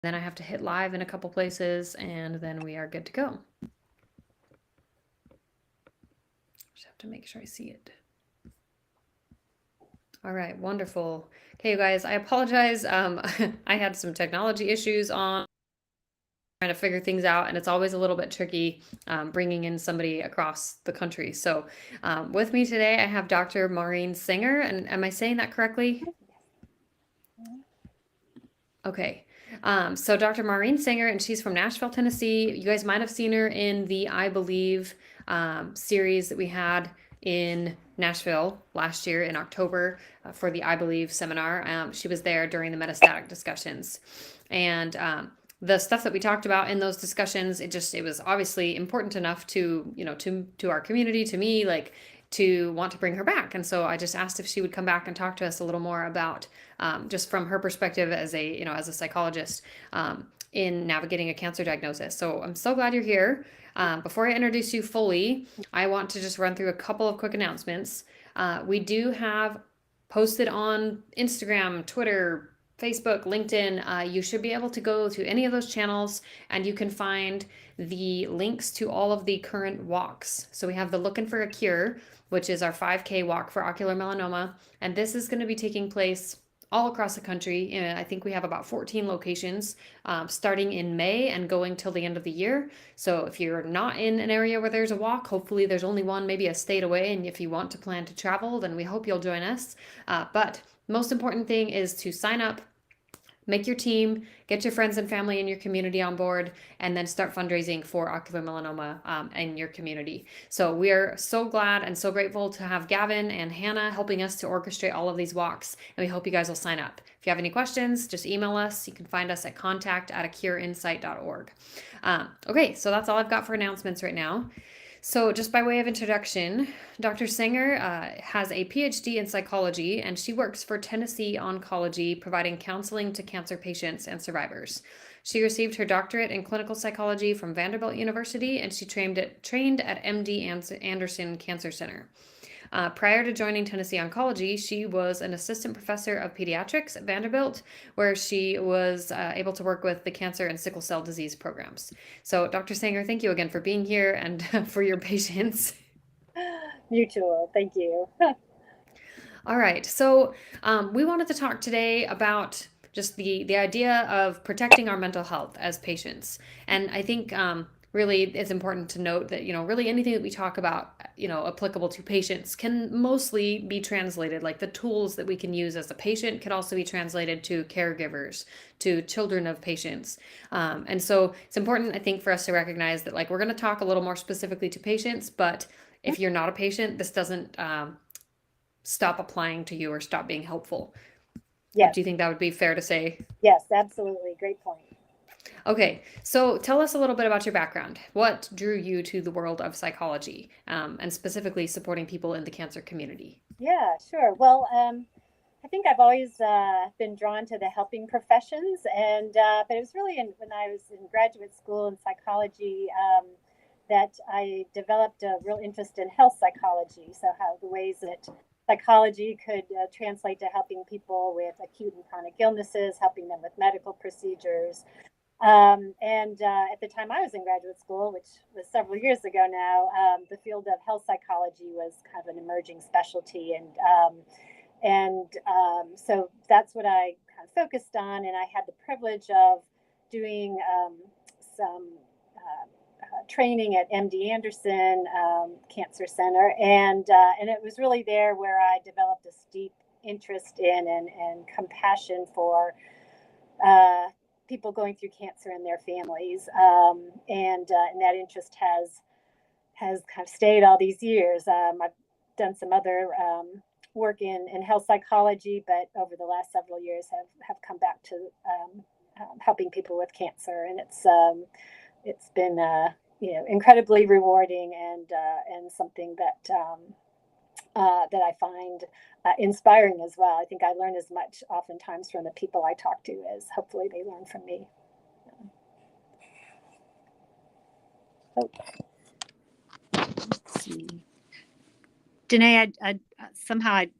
Then I have to hit live in a couple places, and then we are good to go. Just have to make sure I see it. All right, wonderful. Okay, you guys, I apologize. I had some technology issues on trying to figure things out, and it's always a little bit tricky bringing in somebody across the country. So, with me today, I have Dr. Maureen Sanger, and am I saying that correctly? Okay. So Dr. Maureen Sanger, and she's from Nashville, Tennessee. You guys might have seen her in the I Believe series that we had in Nashville last year in October for the I Believe seminar. She was there during the metastatic discussions. And the stuff that we talked about in those discussions, it was obviously important enough to, to our community, to me, like to want to bring her back. And so I just asked if she would come back and talk to us a little more about just from her perspective as a psychologist in navigating a cancer diagnosis. So I'm so glad you're here. Before I introduce you fully, I want to just run through a couple of quick announcements. We do have posted on Instagram, Twitter, Facebook, LinkedIn. You should be able to go to any of those channels and you can find the links to all of the current walks. So we have the Looking for a Cure, which is our 5K walk for ocular melanoma. And this is going to be taking place all across the country. And I think we have about 14 locations starting in May and going till the end of the year. So if you're not in an area where there's a walk, hopefully there's only one, maybe a state away. And if you want to plan to travel, then we hope you'll join us. But most important thing is to sign up, make your team, get your friends and family in your community on board, and then start fundraising for ocular melanoma in your community. So we are so glad and so grateful to have Gavin and Hannah helping us to orchestrate all of these walks, and we hope you guys will sign up. If you have any questions, just email us. You can find us at contact@acureinsight.org. Okay, so that's all I've got for announcements right now. So, just by way of introduction, Dr. Sanger has a PhD in psychology and she works for Tennessee Oncology, providing counseling to cancer patients and survivors. She received her doctorate in clinical psychology from Vanderbilt University and she trained at MD Anderson Cancer Center. Prior to joining Tennessee Oncology, she was an assistant professor of pediatrics at Vanderbilt, where she was able to work with the cancer and sickle cell disease programs. So, Dr. Sanger, thank you again for being here and for your patience. Mutual. Thank you. All right. So, we wanted to talk today about just the idea of protecting our mental health as patients. And I think really it's important to note that, really anything that we talk about, applicable to patients can mostly be translated. Like the tools that we can use as a patient can also be translated to caregivers, to children of patients. And so it's important, I think, for us to recognize that, like, we're going to talk a little more specifically to patients, but if you're not a patient, this doesn't stop applying to you or stop being helpful. Yes. Do you think that would be fair to say? Yes, absolutely. Great point. Okay, so tell us a little bit about your background. What drew you to the world of psychology and specifically supporting people in the cancer community? Yeah, sure. Well, I think I've always been drawn to the helping professions, and but it was really when I was in graduate school in psychology that I developed a real interest in health psychology. So how the ways that psychology could translate to helping people with acute and chronic illnesses, helping them with medical procedures. And at the time I was in graduate school, which was several years ago now, the field of health psychology was kind of an emerging specialty, and so that's what I kind of focused on. And I had the privilege of doing some training at MD Anderson Cancer Center, and it was really there where I developed a steep interest in and compassion for people going through cancer and their families, and that interest has kind of stayed all these years. I've done some other work in health psychology, but over the last several years have come back to helping people with cancer, and it's been incredibly rewarding and something that I find inspiring as well. I think I learn as much oftentimes from the people I talk to as hopefully they learn from me. Oh. Let's see. Danae, somehow I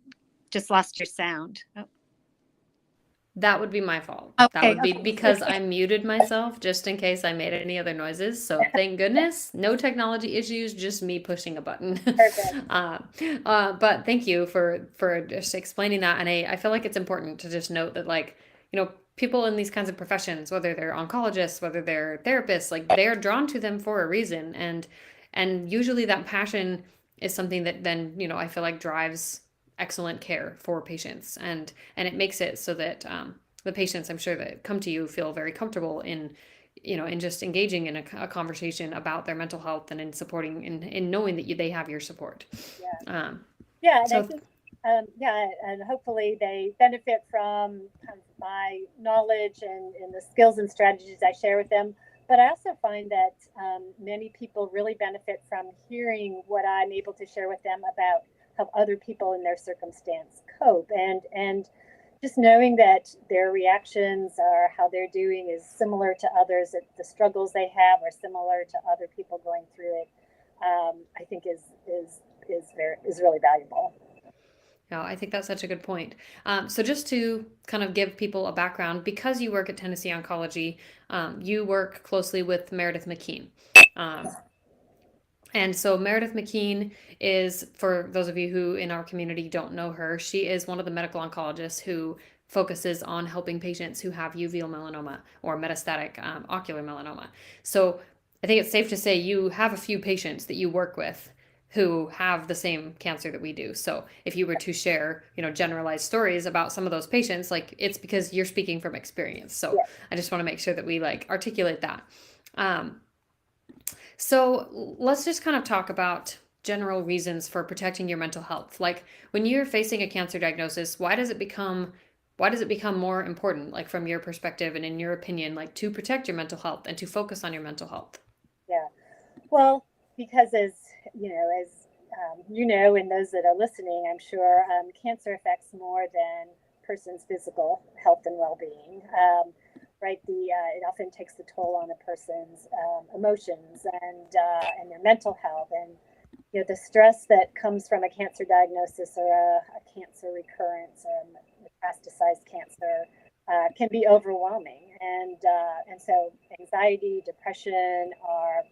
just lost your sound. Oh. That would be my fault. That Okay, would be okay. because I muted myself just in case I made any other noises. So thank goodness, no technology issues, just me pushing a button. Perfect. uh, but thank you for just explaining that. And I feel like it's important to just note that, like, people in these kinds of professions, whether they're oncologists, whether they're therapists, like, they're drawn to them for a reason, and usually that passion is something that then, I feel like drives excellent care for patients, and it makes it so that the patients, I'm sure, that come to you feel very comfortable in just engaging in a conversation about their mental health, and in supporting, in knowing that they have your support. Yeah. um, Yeah, and I so think, yeah, and hopefully they benefit from kind of my knowledge and the skills and strategies I share with them. But I also find that many people really benefit from hearing what I'm able to share with them about how other people in their circumstance cope, and just knowing that their reactions or how they're doing is similar to others, that the struggles they have are similar to other people going through it. I think is really valuable. no, I think that's such a good point. So just to kind of give people a background, because you work at Tennessee Oncology, you work closely with Meredith McKean. Um, And so Meredith McKean is, for those of you who in our community don't know her, she is one of the medical oncologists who focuses on helping patients who have uveal melanoma or metastatic ocular melanoma. So I think it's safe to say you have a few patients that you work with who have the same cancer that we do. So if you were to share, generalized stories about some of those patients, like, it's because you're speaking from experience. So Yeah. I just want to make sure that we, like, articulate that. Um, so let's just kind of talk about general reasons for protecting your mental health. Like, when you're facing a cancer diagnosis, why does it become more important, like, from your perspective and in your opinion, like, to protect your mental health and to focus on your mental health? Yeah. Well, because and those that are listening, I'm sure cancer affects more than person's physical health and well-being. Right. It often takes the toll on a person's emotions and their mental health, and the stress that comes from a cancer diagnosis or a cancer recurrence or metastasized cancer can be overwhelming, and so anxiety, depression are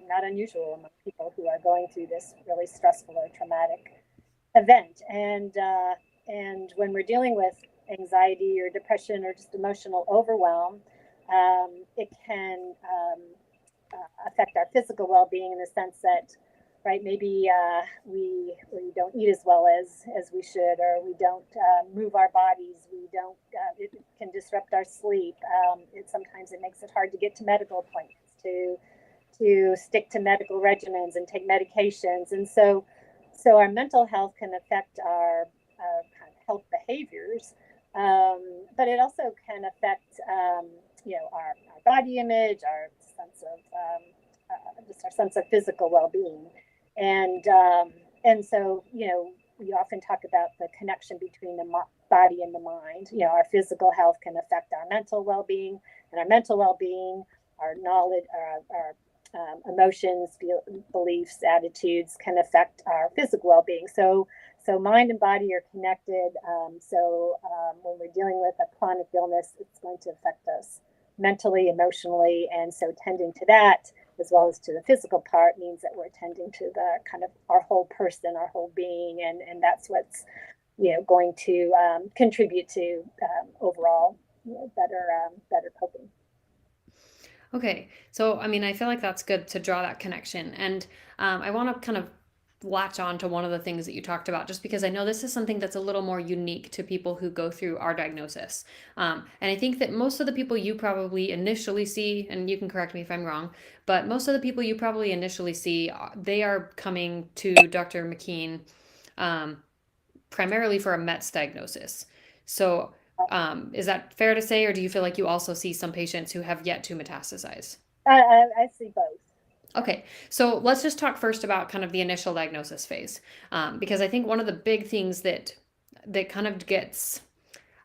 not unusual among people who are going through this really stressful or traumatic event, and when we're dealing with anxiety or depression or just emotional overwhelm, it can affect our physical well-being in the sense that, right, maybe we don't eat as well as we should, or we don't move our bodies, we don't it can disrupt our sleep. It makes it hard to get to medical appointments, to stick to medical regimens and take medications, and so our mental health can affect our kind of health behaviors, but it also can affect our body image, our sense of just our sense of physical well-being, and so we often talk about the connection between the body and the mind. Our physical health can affect our mental well-being, and our mental well-being, our knowledge, our emotions, beliefs, attitudes can affect our physical well-being. So mind and body are connected. When we're dealing with a chronic illness, it's going to affect us mentally, emotionally, and so tending to that as well as to the physical part means that we're tending to the kind of our whole person, our whole being, and that's what's going to contribute to overall better coping. Okay, so I mean, I feel like that's good to draw that connection, and I want to kind of latch on to one of the things that you talked about, just because I know this is something that's a little more unique to people who go through our diagnosis. And I think that most of the people you probably initially see, and you can correct me if I'm wrong, but most of the people you probably initially see, they are coming to Dr. McKean um, primarily for a METS diagnosis. So, is that fair to say, or do you feel like you also see some patients who have yet to metastasize? I see both. Okay, so let's just talk first about kind of the initial diagnosis phase, because I think one of the big things that kind of gets,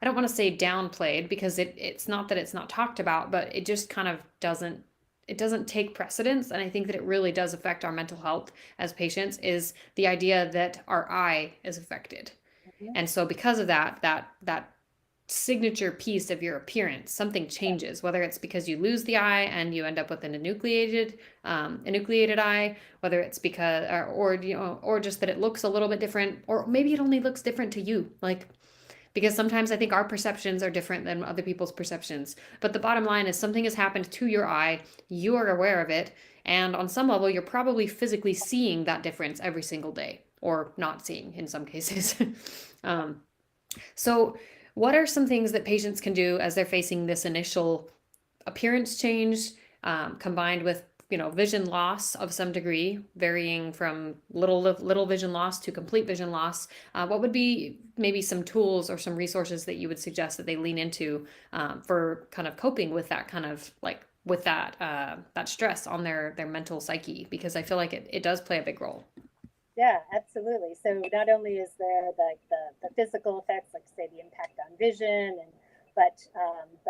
I don't want to say downplayed, because it's not that it's not talked about, but it just kind of doesn't take precedence, and I think that it really does affect our mental health as patients, is the idea that our eye is affected. Mm-hmm. And so because of that signature piece of your appearance. Something changes, whether it's because you lose the eye and you end up with an enucleated eye, whether it's because or you know, or just that it looks a little bit different, or maybe it only looks different to you. Like, because sometimes I think our perceptions are different than other people's perceptions. But the bottom line is something has happened to your eye, you are aware of it, and on some level, you're probably physically seeing that difference every single day, or not seeing in some cases. um, so, what are some things that patients can do as they're facing this initial appearance change, combined with vision loss of some degree, varying from little vision loss to complete vision loss? What would be maybe some tools or some resources that you would suggest that they lean into, for kind of coping with that kind of like with that stress on their mental psyche? Because I feel like it does play a big role. Yeah, absolutely. So not only is there the physical effects, like say the impact on vision, and but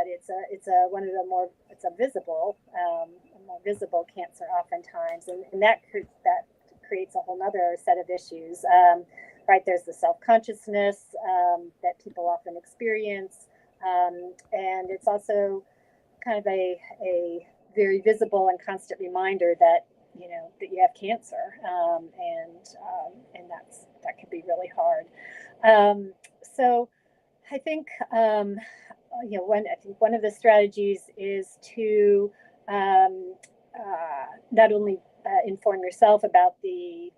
it's a one of the more it's a more visible cancer oftentimes, and that creates a whole other set of issues. Right, there's the self consciousness that people often experience, and it's also kind of a very visible and constant reminder that that you have cancer, and that can be really hard. So I think one of the strategies is to not only inform yourself about the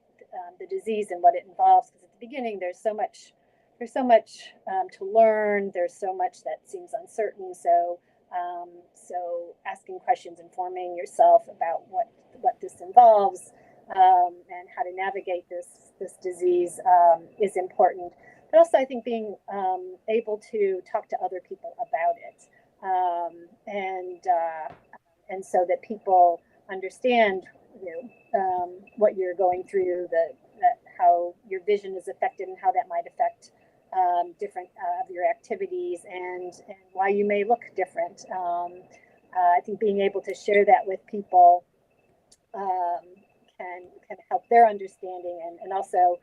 disease and what it involves, because at the beginning there's so much to learn. There's so much that seems uncertain. So asking questions, informing yourself about what this involves, and how to navigate this disease, is important. But also, I think being able to talk to other people about it, and so that people understand, what you're going through, that how your vision is affected and how that might affect different of your activities, and why you may look different. I think being able to share that with people um, can help their understanding, and also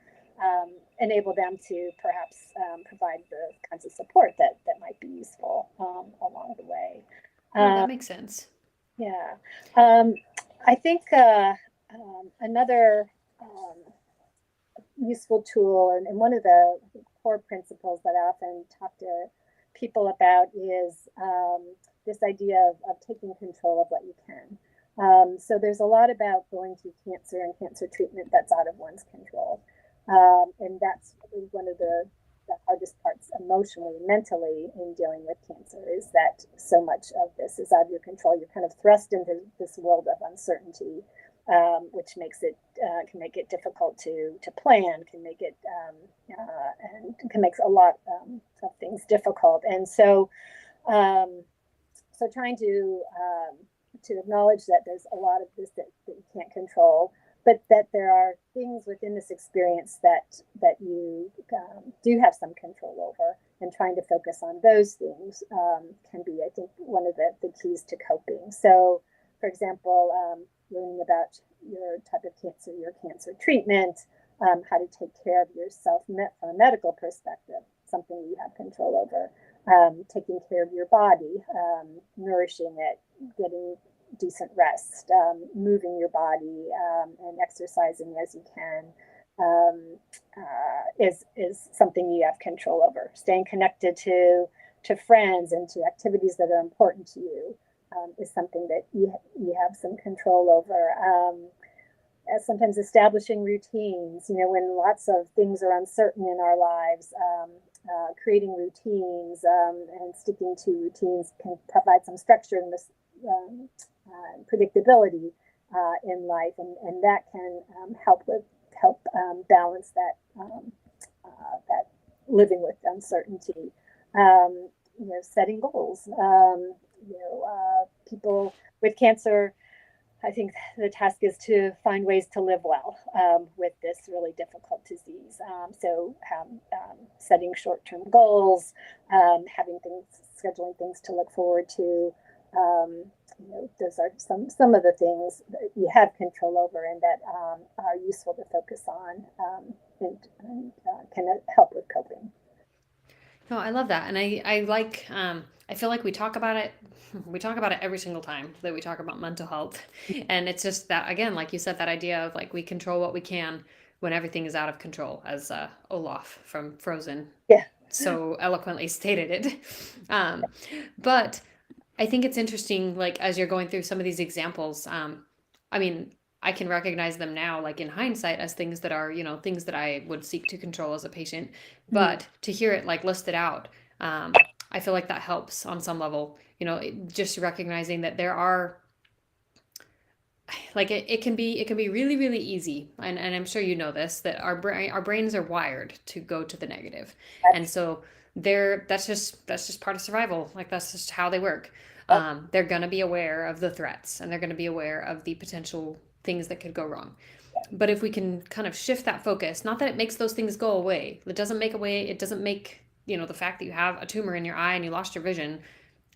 enable them to perhaps provide the kinds of support that might be useful along the way. No, Uh, that makes sense. yeah, I think another useful tool, and one of the core principles that I often talk to people about is this idea of taking control of what you can. So there's a lot about going through cancer and cancer treatment that's out of one's control. And that's one of the hardest parts emotionally, mentally, in dealing with cancer, is that so much of this is out of your control. You're kind of thrust into this world of uncertainty, which makes it can make it difficult to plan, can make it and can make a lot of things difficult. And so trying to acknowledge that there's a lot of this that you can't control, but that there are things within this experience that you do have some control over, and trying to focus on those things can be, I think, one of the keys to coping. So, for example, learning about your type of cancer, your cancer treatment, how to take care of yourself from a medical perspective, something you have control over. Taking care of your body, nourishing it, getting decent rest, moving your body, and exercising as you can, is something you have control over. Staying connected to friends and to activities that are important to you is something that you have some control over. Sometimes establishing routines, when lots of things are uncertain in our lives, creating routines and sticking to routines can provide some structure and predictability in life, and that can help balance that living with uncertainty. Setting goals. People with cancer, I think the task is to find ways to live well with this really difficult disease. Setting short-term goals, scheduling things to look forward to. Those are some of the things that you have control over, and that are useful to focus on, and can help with coping. No, I love that. And I like, I feel like we talk about it. We talk about it every single time that we talk about mental health. And it's just that, again, like you said, that idea of like we control what we can when everything is out of control, as Olaf from Frozen Yeah. so eloquently stated it. Um, but I think it's interesting, like as you're going through some of these examples. I mean, I can recognize them now, like in hindsight, as things that are, things that I would seek to control as a patient. Mm. But to hear it like listed out, I feel like that helps on some level. Just recognizing that there are like it can be really really easy, and I'm sure you know this, that our brains are wired to go to the negative, and That's, so that's just part of survival. Like that's just how they work. yep. They're going to be aware of the threats, and they're going to be aware of the potential things that could go wrong. But if we can kind of shift that focus, not that it makes those things go away, it doesn't make the fact that you have a tumor in your eye and you lost your vision,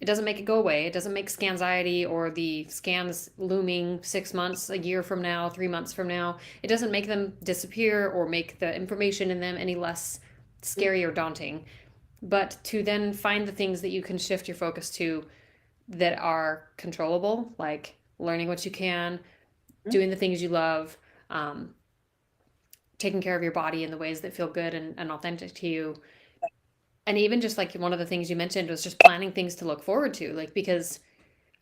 it doesn't make it go away. It doesn't make scanxiety or the scans looming 6 months, a year from now, 3 months from now. It doesn't make them disappear or make the information in them any less scary or daunting. But to then find the things that you can shift your focus to that are controllable, like learning what you can, Mhm. doing the things you love, um, taking care of your body in the ways that feel good and authentic to you. And even just like one of the things you mentioned was just planning things to look forward to, like because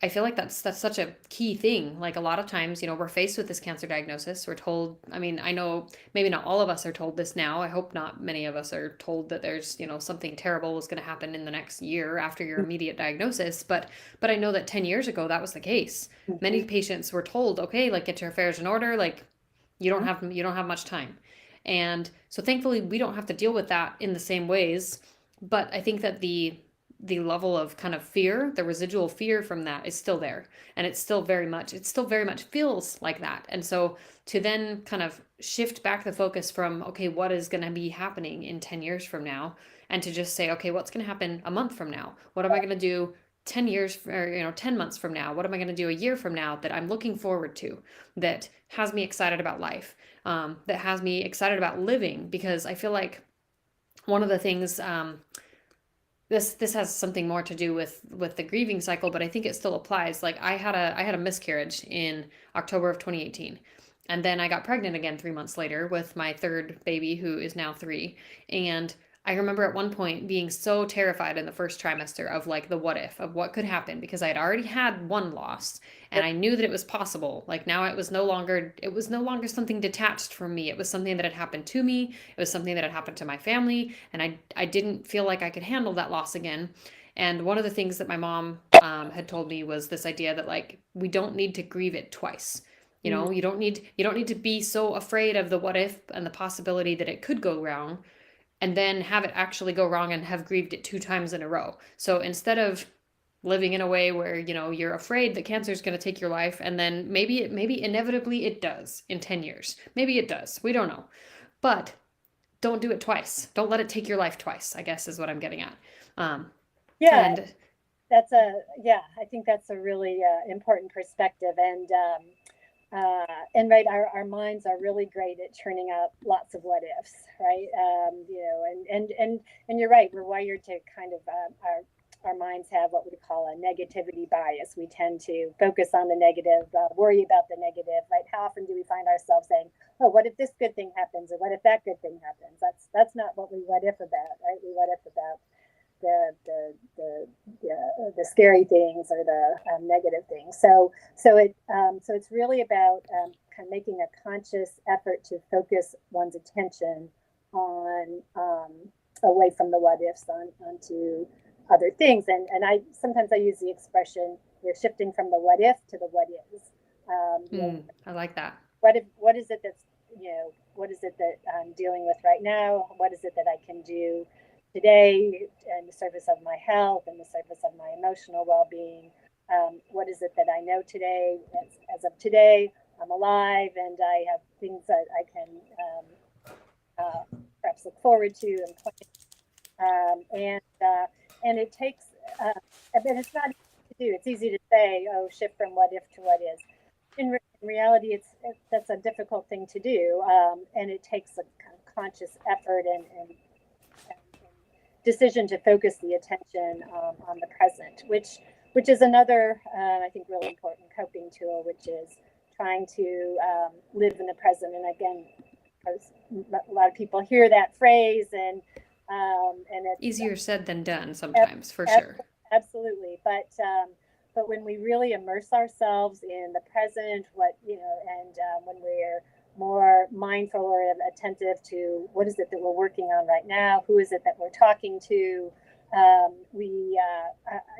I feel like that's such a key thing. Like a lot of times, we're faced with this cancer diagnosis. We're told, I mean, I know maybe not all of us are told this now. I hope not many of us are told that there's, something terrible is going to happen in the next year after your immediate diagnosis, but I know that 10 years ago that was the case. Many Mhm. patients were told, "Okay, like get your affairs in order, like Mhm. you don't have much time." And so thankfully we don't have to deal with that in the same ways, but I think that the level of kind of fear, the residual fear from that is still there. And it still very much feels like that. And so to then kind of shift back the focus from, okay, what is going to be happening in 10 years from now? And to just say, okay, what's going to happen a month from now? What am I going to do 10 years or 10 months from now? What am I going to do a year from now that I'm looking forward to, that has me excited about life, that has me excited about living? Because I feel like one of the things, this has something more to do with the grieving cycle, but I think it still applies. Like I had a miscarriage in October of 2018, and then I got pregnant again 3 months later with my third baby, who is now 3. And I remember at one point being so terrified in the first trimester of like the what if of what could happen, because I had already had one loss and I knew that it was possible. Like now it was no longer something detached from me. It was something that had happened to me. It was something that had happened to my family, and I didn't feel like I could handle that loss again. And one of the things that my mom had told me was this idea that like we don't need to grieve it twice. Mm. You don't need to be so afraid of the what if and the possibility that it could go wrong, and then have it actually go wrong and have grieved it 2 times in a row. So instead of living in a way where you're afraid that cancer is going to take your life, and then maybe inevitably it does in 10 years, maybe it does, we don't know, but don't do it twice. Don't let it take your life twice, I guess is what I'm getting at. um, Yeah, and yeah, I think that's a really important perspective. And right, our minds are really great at churning out lots of what ifs, right? And you're right. We're wired to kind of our minds have what we call a negativity bias. We tend to focus on the negative, worry about the negative, right? How often do we find ourselves saying, "Oh, what if this good thing happens, or what if that good thing happens?" That's not what we what if about, right? We what if about the the the the scary things or the negative things. So it's really about kind of making a conscious effort to focus one's attention on away from the what ifs onto other things. And I sometimes I use the expression, you're shifting from the what if to the what is. I like that. What is it that's, what is it that I'm dealing with right now? What is it that I can do today in the service of my health and the service of my emotional well-being? What is it that I know today? As of today, I'm alive and I have things that I can perhaps look forward to and plan. And it takes, and it's not easy to do. It's easy to say, oh, shift from what if to what is. In reality, that's a difficult thing to do, and it takes a kind of conscious effort and decision to focus the attention on the present, which is another, I think, really important coping tool, which is trying to live in the present. And again, a lot of people hear that phrase, and it's Easier said than done sometimes, for sure. absolutely. But when we really immerse ourselves in the present, and when we're more mindful or attentive to what is it that we're working on right now, who is it that we're talking to,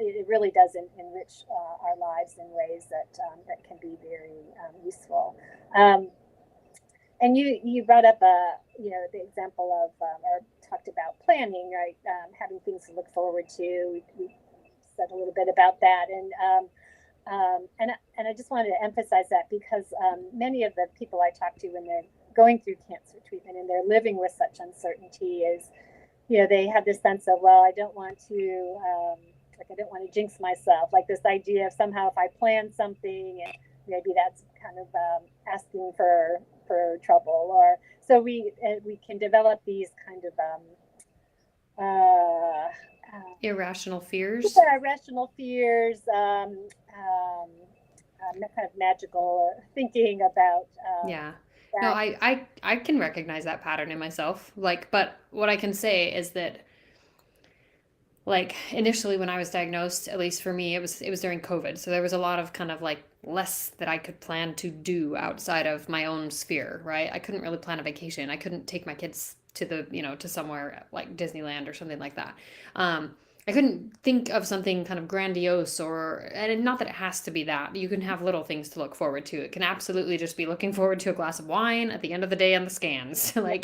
it really does enrich our lives in ways that can be very useful. Um, and you brought up the example of or talked about planning, right? Having things to look forward to. We said a little bit about that, and I just wanted to emphasize that because many of the people I talk to when they're going through cancer treatment and they're living with such uncertainty is, they have this sense of, well, I don't want to I don't want to jinx myself. Like this idea of somehow if I plan something and maybe that's kind of asking for trouble, or so we can develop these kind of Irrational fears. irrational fears, kind of magical thinking about Yeah. No, that. I can recognize that pattern in myself. Like, but what I can say is that, like, initially when I was diagnosed, at least for me, it was during COVID. So there was a lot of kind of like less that I could plan to do outside of my own sphere, right? I couldn't really plan a vacation. I couldn't take my kids to to somewhere like Disneyland or something like that. I couldn't think of something kind of grandiose, and not that it has to be that. You can have little things to look forward to. It can absolutely just be looking forward to a glass of wine at the end of the day on the scans. Yeah.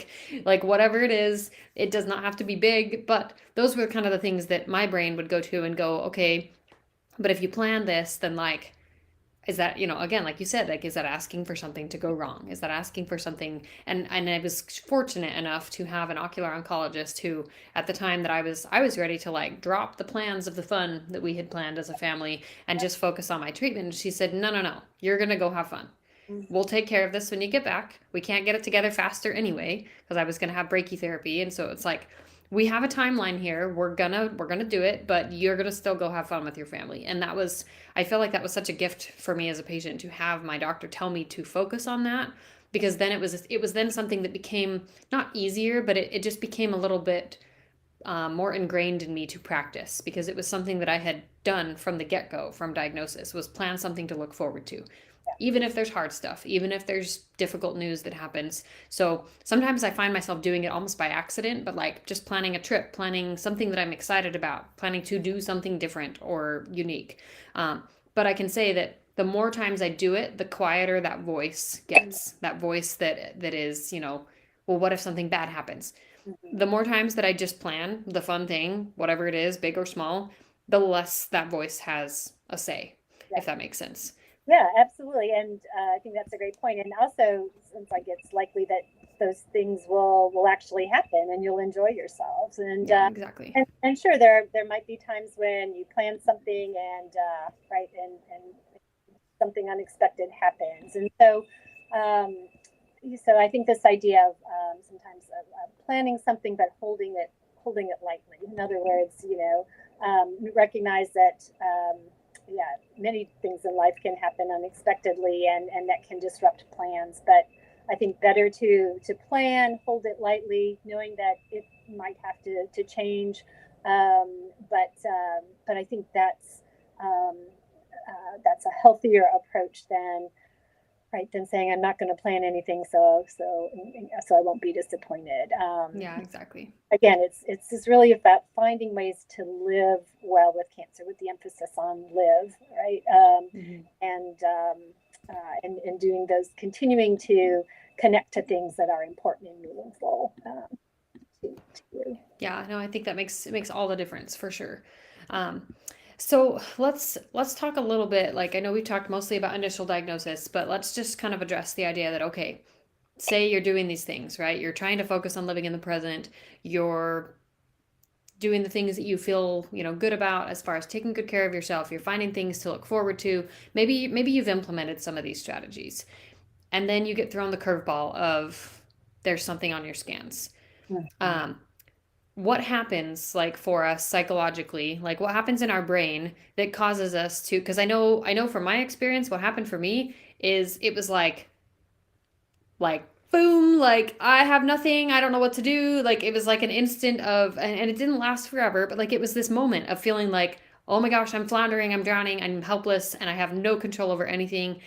like whatever it is, it does not have to be big, but those were kind of the things that my brain would go to and go, okay, but if you plan this, then like, is that, again, like you said, like, is that asking for something to go wrong? Is that asking for something? And I was fortunate enough to have an ocular oncologist who, at the time that I was ready to like drop the plans of the fun that we had planned as a family and just focus on my treatment. She said, no, no, no, you're gonna go have fun. We'll take care of this when you get back. We can't get it together faster anyway because I was going to have brachytherapy, and so it's like we have a timeline here. We're gonna do it, but you're gonna still go have fun with your family. And that was, I feel like that was such a gift for me as a patient to have my doctor tell me to focus on that, because then it was then something that became not easier, but it just became a little bit more ingrained in me to practice, because it was something that I had done from the get-go, from diagnosis, was plan something to look forward to, even if there's hard stuff, even if there's difficult news that happens. So sometimes I find myself doing it almost by accident, but like just planning a trip, planning something that I'm excited about, planning to do something different or unique. But I can say that the more times I do it, the quieter that voice gets. That voice that is, well, what if something bad happens? Mm-hmm. The more times that I just plan the fun thing, whatever it is, big or small, the less that voice has a say, Yeah. if that makes sense. Yeah, absolutely. And I think that's a great point. And also, seems like it's likely that those things will actually happen, and you'll enjoy yourselves. Yeah, exactly. And sure, there might be times when you plan something and right, and something unexpected happens. And so I think this idea of sometimes of planning something but holding it lightly. In other words, recognize that yeah, many things in life can happen unexpectedly, and that can disrupt plans. But I think better to plan, hold it lightly, knowing that it might have to change. But I think that's a healthier approach than right than saying I'm not going to plan anything, so I won't be disappointed. Yeah, exactly. Again, it's just really about finding ways to live well with cancer, with the emphasis on live, right? Hmm. And doing those, continuing to connect to things that are important and meaningful to you. Yeah, no, I think that makes all the difference for sure. Um, so let's talk a little bit. Like, I know we've talked mostly about initial diagnosis, but let's just kind of address the idea that, okay, say you're doing these things, right? You're trying to focus on living in the present. You're doing the things that you feel, good about as far as taking good care of yourself. You're finding things to look forward to. Maybe you've implemented some of these strategies, and then you get thrown the curveball of there's something on your scans. Mhm. Um, what happens like for us psychologically, like what happens in our brain that causes us to, because I know from my experience what happened for me is it was like boom, like I have nothing, I don't know what to do. Like it was like an instant of, and it didn't last forever, but like it was this moment of feeling like, oh my gosh, I'm floundering, I'm drowning, I'm helpless, and I have no control over anything.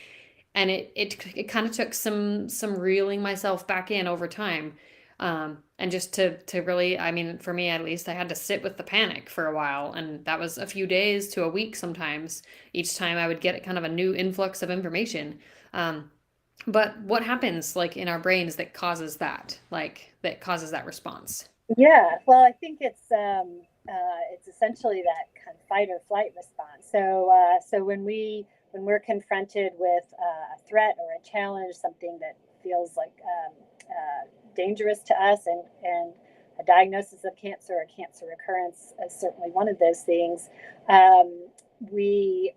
And it kind of took some reeling myself back in over time. And just to really, I mean, for me at least, I had to sit with the panic for a while, and that was a few days to a week sometimes. Each time I would get kind of a new influx of information. Um, but what happens like in our brains that causes that, like that causes that response? Yeah, well, I think it's essentially that kind of fight or flight response. So when we're confronted with a threat or a challenge, something that feels like dangerous to us, and a diagnosis of cancer or cancer recurrence is certainly one of those things. We,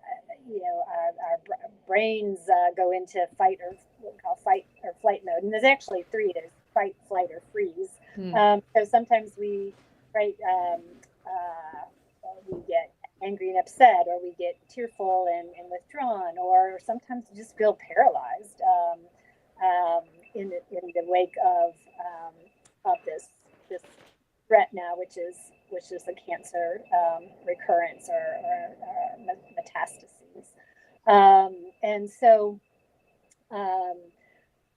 our brains go into fight or what we call fight or flight mode, and there's actually three. There's fight, flight, or freeze. Hmm. So sometimes right, we get angry and upset, or we get tearful and withdrawn, or sometimes we just feel paralyzed in the wake of this threat now, which is the cancer recurrence or metastases. And um,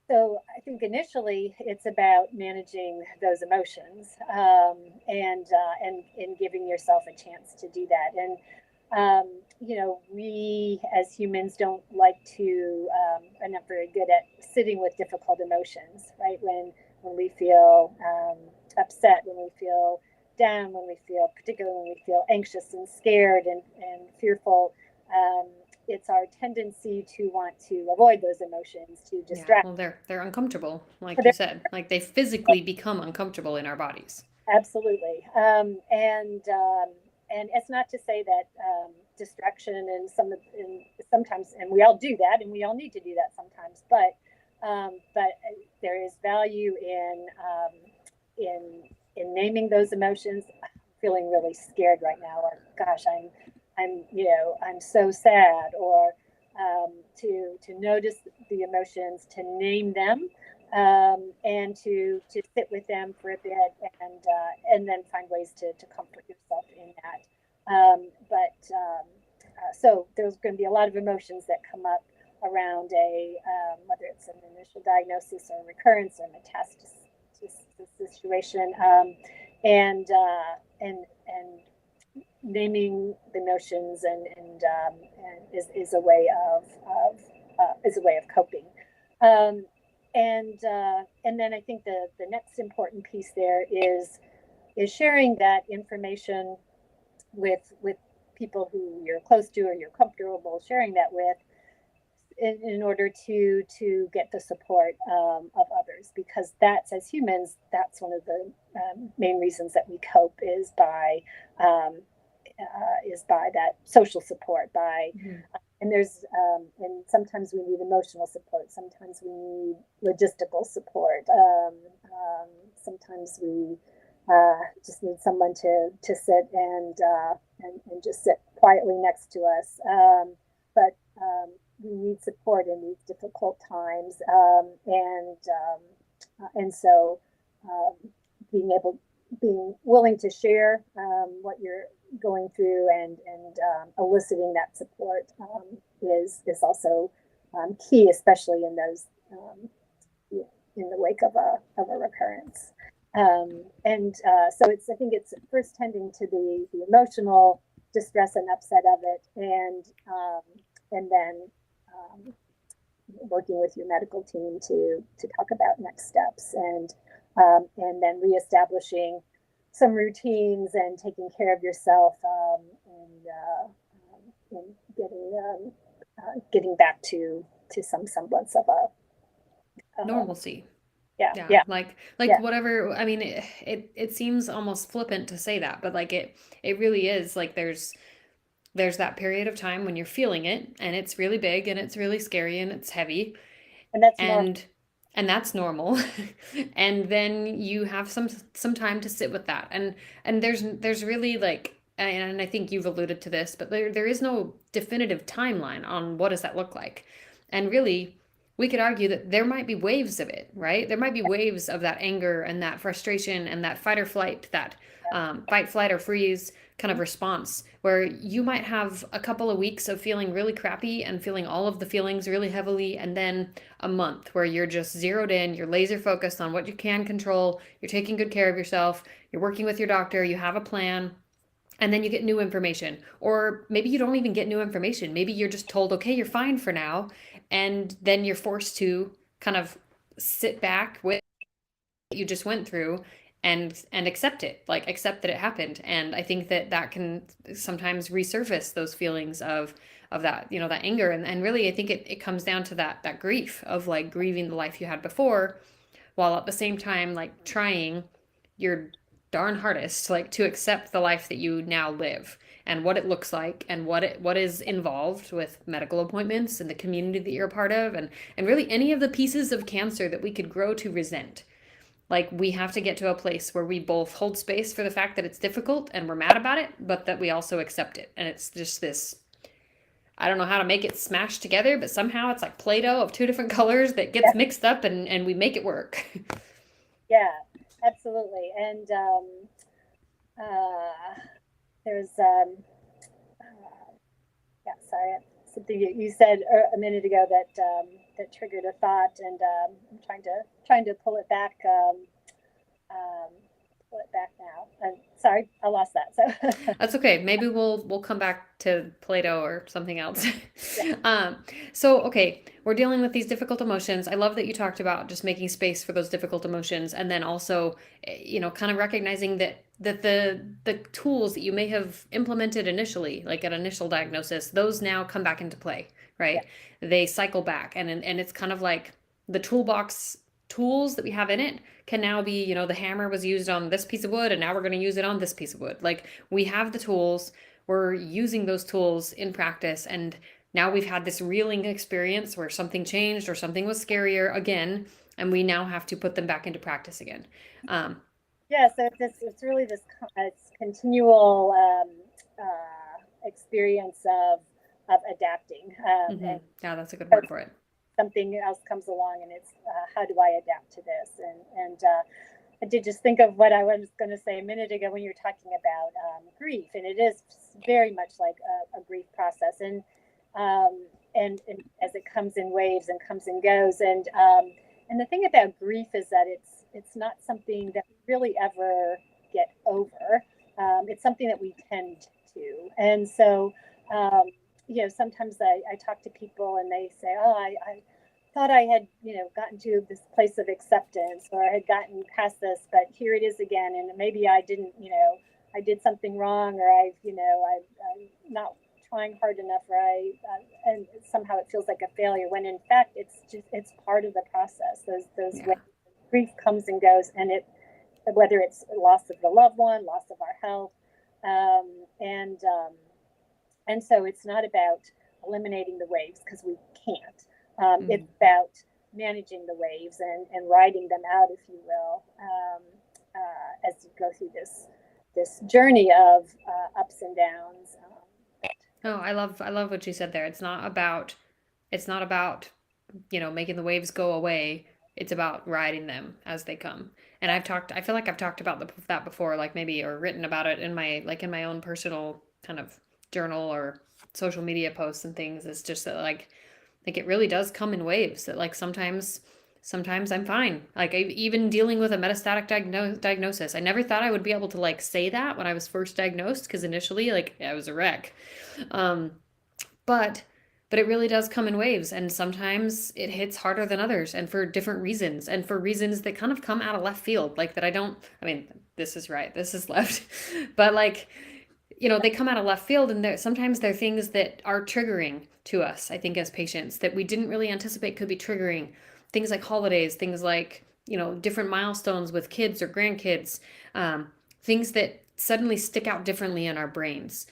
so I think initially it's about managing those emotions and giving yourself a chance to do that. And we as humans don't like to are not very good at sitting with difficult emotions, right? When we feel upset, when we feel down, when we feel particularly when we feel anxious and scared and fearful. It's our tendency to want to avoid those emotions, to Yeah, distract. well, they're uncomfortable, like you They're said, like they physically become uncomfortable in our bodies. absolutely, and it's not to say that distraction and sometimes, and we all do that, and we all need to do that sometimes. But there is value in naming those emotions. I'm feeling really scared right now, or gosh, I'm so sad, or to notice the emotions, to name them, and to sit with them for a bit, and then find ways to comfort yourself in that. So there's going to be a lot of emotions that come up around whether it's an initial diagnosis or recurrence or metastasis situation, and naming the emotions and is a way of coping. Um, and then I think the next important piece there is sharing that information with people who you're close to or you're comfortable sharing that with, in order to get the support of others, because that's, as humans, that's one of the main reasons that we cope um, is by that social support, by Mhm. and sometimes we need emotional support, sometimes we need logistical support, sometimes we just need someone to sit and just sit quietly next to us. But we need support in these difficult times, and so um, being willing to share what you're going through, and eliciting that support is also key, especially in those in the wake of a recurrence. So I think it's first tending to the emotional distress and upset of it, and then um, working with your medical team to talk about next steps, and then reestablishing some routines and taking care of yourself, and getting back to some semblance of a Normalcy. yeah, Yeah, yeah, like yeah. whatever. I mean, it seems almost flippant to say that, but like it really is like there's that period of time when you're feeling it and it's really big and it's really scary and it's heavy And that's normal. and and that's normal. And then you have some time to sit with that. And there's really like, and I think you've alluded to this, but there is no definitive timeline on what does that look like. And really, we could argue that there might be waves of it, right? There might be waves of that anger and that frustration and that fight or flight, that fight, flight, or freeze kind of response, where you might have a couple of weeks of feeling really crappy and feeling all of the feelings really heavily, and then a month where you're just zeroed in, you're laser focused on what you can control, you're taking good care of yourself, you're working with your doctor, you have a plan, and then you get new information. Or maybe you don't even get new information. Maybe you're just told, okay, you're fine for now. And then you're forced to kind of sit back with what you just went through and accept it, like accept that it happened. And I think that that can sometimes resurface those feelings of that, you know, that anger. And really, I think it comes down to that grief of like grieving the life you had before, while at the same time like trying your darn hardest like to accept the life that you now live and what it looks like and what is involved with medical appointments and the community that you're a part of, and really any of the pieces of cancer that we could grow to resent. Like we have to get to a place where we both hold space for the fact that it's difficult and we're mad about it, but that we also accept it. And it's just this, I don't know how to make it smash together, but somehow it's like Play-Doh of two different colors that gets Yeah. mixed up and we make it work. Yeah, absolutely. And uh, there's yeah, sorry, something you said a minute ago that that triggered a thought, and I'm trying to um, pull it back now. And sorry, I lost that. So That's okay. Maybe we'll come back to Play-Doh or something else. yeah, Um, so okay, we're dealing with these difficult emotions. I love that you talked about just making space for those difficult emotions, and then also, you know, kind of recognizing that the tools that you may have implemented initially, like at initial diagnosis, those now come back into play, yeah, right? They cycle back, and it's kind of like the toolbox tools that we have in it can now be, you know, the hammer was used on this piece of wood and now we're going to use it on this piece of wood. Like we have the tools, we're using those tools in practice, and now we've had this reeling experience where something changed or something was scarier again, and we now have to put them back into practice again. Um, yeah. So it's really this it's continual experience of adapting, and yeah, that's a good word for it. something else comes along, and it's how do I adapt to this? And I did just think of what I was going to say a minute ago when you were talking about grief, and it is very much like a grief process, and as it comes in waves and comes and goes, and the thing about grief is that it's not something that we really ever get over. It's something that we tend to, and so you know, sometimes I talk to people and they say, oh, I thought I had, you know, gotten to this place of acceptance, or I had gotten past this, but here it is again. And maybe I didn't, you know, I did something wrong, or I'm not trying hard enough, or and somehow it feels like a failure, when in fact, it's part of the process. Those Yeah. ways grief comes and goes, and whether it's loss of the loved one, loss of our health, um, and, um, and so it's not about eliminating the waves, because we can't. It's about managing the waves and riding them out, if you will, as you go through this journey of ups and downs. Oh, I love what you said there. It's not about, you know, making the waves go away. It's about riding them as they come. And I feel like I've talked about that before, like maybe, or written about it in my own personal kind of journal or social media posts and things. It's just that like it really does come in waves, that like sometimes I'm fine. Like even dealing with a metastatic diagnosis, I never thought I would be able to like say that when I was first diagnosed, because initially like I was a wreck. Um, but but it really does come in waves, and sometimes it hits harder than others, and for different reasons, and for reasons that kind of come out of left field, like that I mean, this is right, this is left. But like, you know, they come out of left field, and sometimes they're things that are triggering to us, I think, as patients, that we didn't really anticipate could be triggering. Things like holidays, things like, you know, different milestones with kids or grandkids, um, things that suddenly stick out differently in our brains.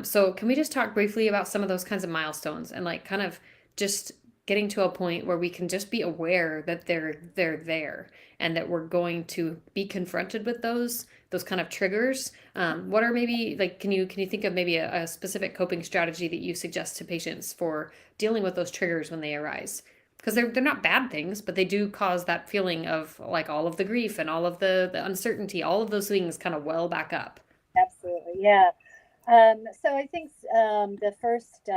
So can we just talk briefly about some of those kinds of milestones, and like kind of just getting to a point where we can just be aware that they're there and that we're going to be confronted with those kind of triggers. What are maybe like can you think of maybe a specific coping strategy that you suggest to patients for dealing with those triggers when they arise? Because they're not bad things, but they do cause that feeling of like all of the grief and all of the uncertainty, all of those things kind of well back up. Absolutely. Yeah. So I think the first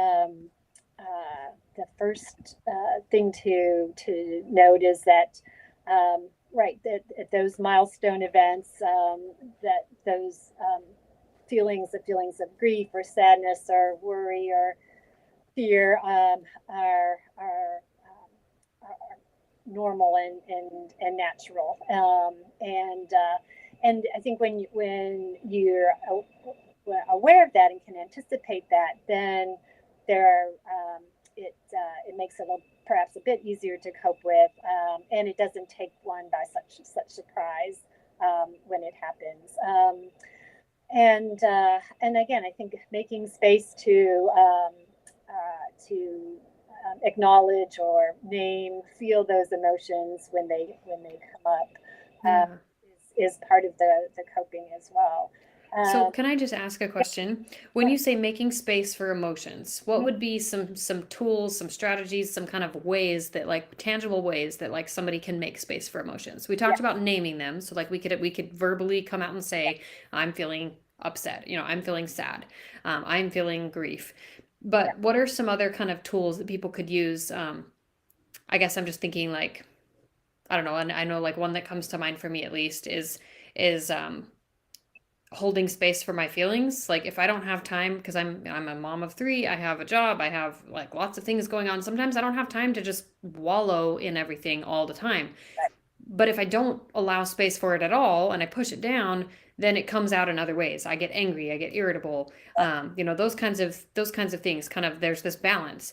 thing to note is that right that at those milestone events, that those feelings of grief or sadness or worry or fear are normal and natural. And I think when you're aware of that and can anticipate that, then there it makes it perhaps a bit easier to cope with, and it doesn't take one by such surprise when it happens. And again, I think making space to acknowledge or name, feel those emotions when they come up, Yeah. is part of the coping as well. So Um, can I just ask a question? When you say making space for emotions, what would be some tools, some strategies, some kind of ways that like tangible ways that like somebody can make space for emotions? We yeah, talked about naming them, so like we could verbally come out and say, I'm feeling upset, I'm feeling sad, I'm feeling grief. yeah, But what are some other kind of tools that people could use? I guess I'm just thinking like I don't know, and I know like one that comes to mind for me at least is holding space for my feelings. Like if I don't have time because I'm a mom of three, I have a job, I have like lots of things going on. Sometimes I don't have time to just wallow in everything all the time. right, But if I don't allow space for it at all and I push it down, then it comes out in other ways. I get angry, I get irritable. Those kinds of things. Kind of there's this balance.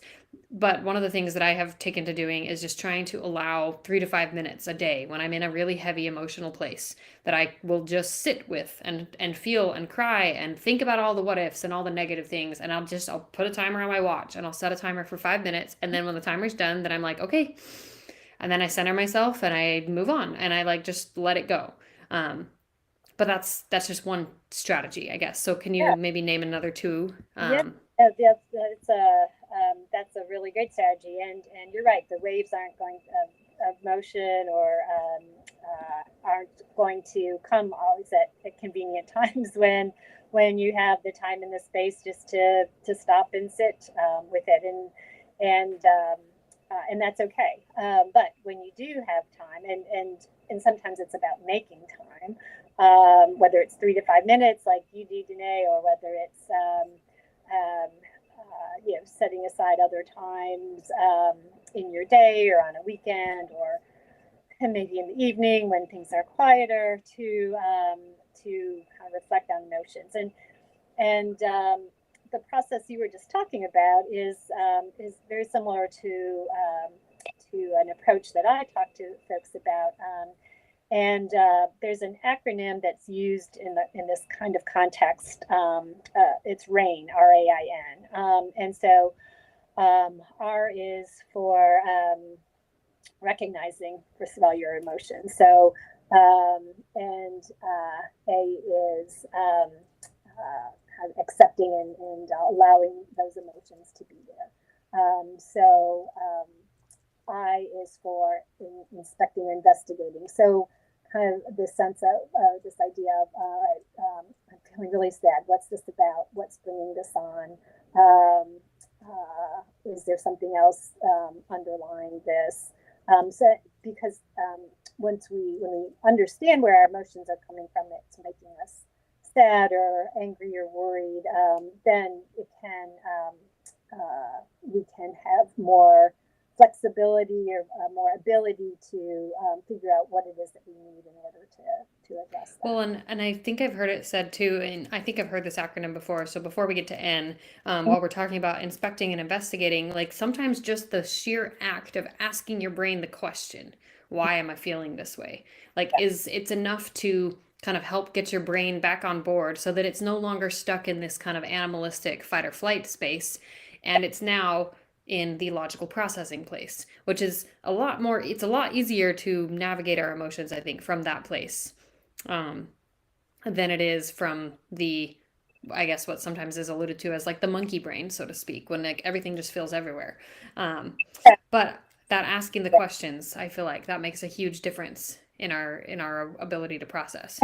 But one of the things that I have taken to doing is just trying to allow 3 to 5 minutes a day when I'm in a really heavy emotional place that I will just sit with and feel and cry and think about all the what ifs and all the negative things. And I'll put a timer on my watch and I'll set a timer for 5 minutes. And then when the timer's done, then I'm like, okay, and then I center myself and I move on and I like just let it go. Um, but that's just one strategy, I guess. So can yeah. you maybe name another two? Yeah, that's a really great strategy, and you're right. The waves aren't going of motion or aren't going to come always at convenient times when you have the time and the space just to stop and sit with it, and that's okay. But when you do have time, and sometimes it's about making time, whether it's 3 to 5 minutes like you do, Danae, or whether it's um, setting aside other times in your day or on a weekend or maybe in the evening when things are quieter to kind of reflect on emotions. And the process you were just talking about is very similar to an approach that I talk to folks about. And there's an acronym that's used in this kind of context. It's RAIN, RAIN. And so R is for recognizing, first of all, your emotions. So and A is kind of accepting and allowing those emotions to be there. I is for inspecting and investigating. So kind of this sense of this idea of, all right, I'm feeling really sad. What's this about? What's bringing this on? Is there something else underlying this? So because when we understand where our emotions are coming from, it's making us sad or angry or worried, then it can we can have more flexibility or more ability to figure out what it is that we need in order to address Well, that. and I think I've heard it said too, and I think I've heard this acronym before. So before we get to N, while we're talking about inspecting and investigating, like sometimes just the sheer act of asking your brain the question, why am I feeling this way? Like it's enough to kind of help get your brain back on board so that it's no longer stuck in this kind of animalistic fight or flight space, and it's now in the logical processing place, which is a lot more, it's a lot easier to navigate our emotions, I think, from that place, um, than it is from the, I guess what sometimes is alluded to as like the monkey brain, so to speak, when like everything just feels everywhere. Um, but that asking the questions, I feel like that makes a huge difference in our ability to process.